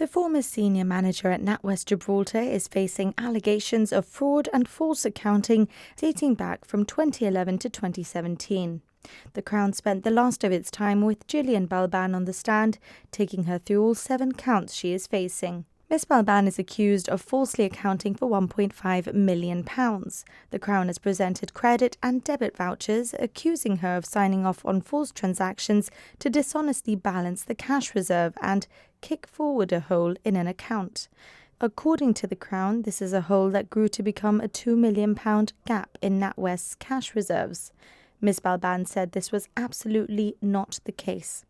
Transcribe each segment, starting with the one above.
The former senior manager at Natwest Gibraltar is facing allegations of fraud and false accounting dating back from 2011 to 2017. The Crown spent the last of its time with Gillian Balban on the stand, taking her through all 7 counts she is facing. Ms Balban is accused of falsely accounting for £1.5 million. The Crown has presented credit and debit vouchers, accusing her of signing off on false transactions to dishonestly balance the cash reserve and kick forward a hole in an account. According to the Crown, this is a hole that grew to become a £2 million gap in Natwest's cash reserves. Ms Balban said this was absolutely not the case.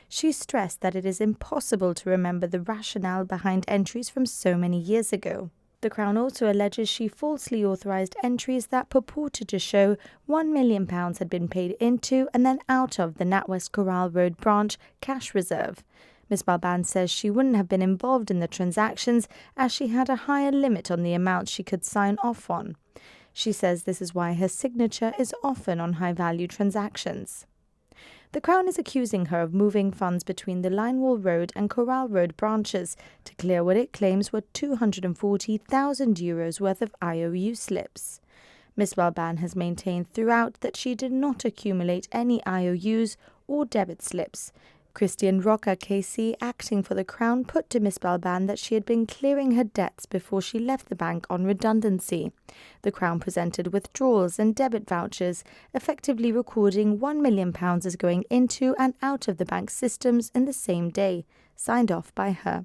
She stressed that it is impossible to remember the rationale behind entries from so many years ago. The Crown also alleges she falsely authorised entries that purported to show £1 million had been paid into and then out of the Natwest Corral Road branch cash reserve. Ms Balban says she wouldn't have been involved in the transactions as she had a higher limit on the amount she could sign off on. She says this is why her signature is often on high-value transactions. The Crown is accusing her of moving funds between the Linewall Road and Corral Road branches to clear what it claims were €240,000 worth of IOU slips. Ms Balban has maintained throughout that she did not accumulate any IOUs or debit slips. Christian Roca KC, acting for the Crown, put to Ms Balban that she had been clearing her debts before she left the bank on redundancy. The Crown presented withdrawals and debit vouchers, effectively recording £1 million as going into and out of the bank's systems in the same day, signed off by her.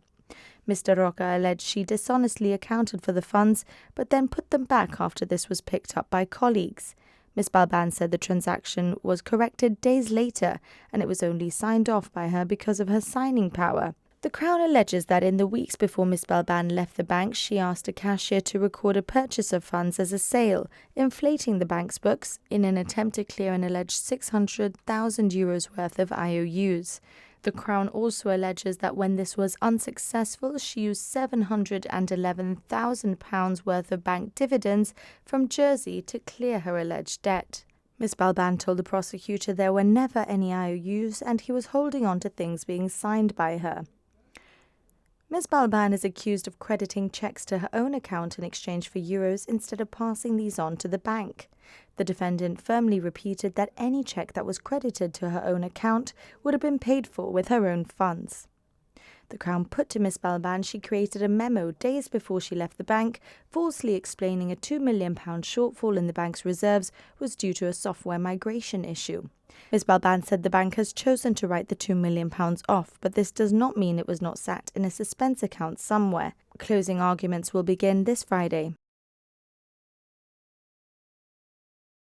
Mr Roca alleged she dishonestly accounted for the funds, but then put them back after this was picked up by colleagues. Ms Balban said the transaction was corrected days later and it was only signed off by her because of her signing power. The Crown alleges that in the weeks before Ms Balban left the bank, she asked a cashier to record a purchase of funds as a sale, inflating the bank's books in an attempt to clear an alleged €600,000 worth of IOUs. The Crown also alleges that when this was unsuccessful, she used £711,000 worth of bank dividends from Jersey to clear her alleged debt. Ms Balban told the prosecutor there were never any IOUs and he was holding on to things being signed by her. Ms Balban is accused of crediting cheques to her own account in exchange for euros instead of passing these on to the bank. The defendant firmly repeated that any cheque that was credited to her own account would have been paid for with her own funds. The Crown put to Ms Balban she created a memo days before she left the bank, falsely explaining a £2 million shortfall in the bank's reserves was due to a software migration issue. Ms Balban said the bank has chosen to write the £2 million off, but this does not mean it was not sat in a suspense account somewhere. Closing arguments will begin this Friday.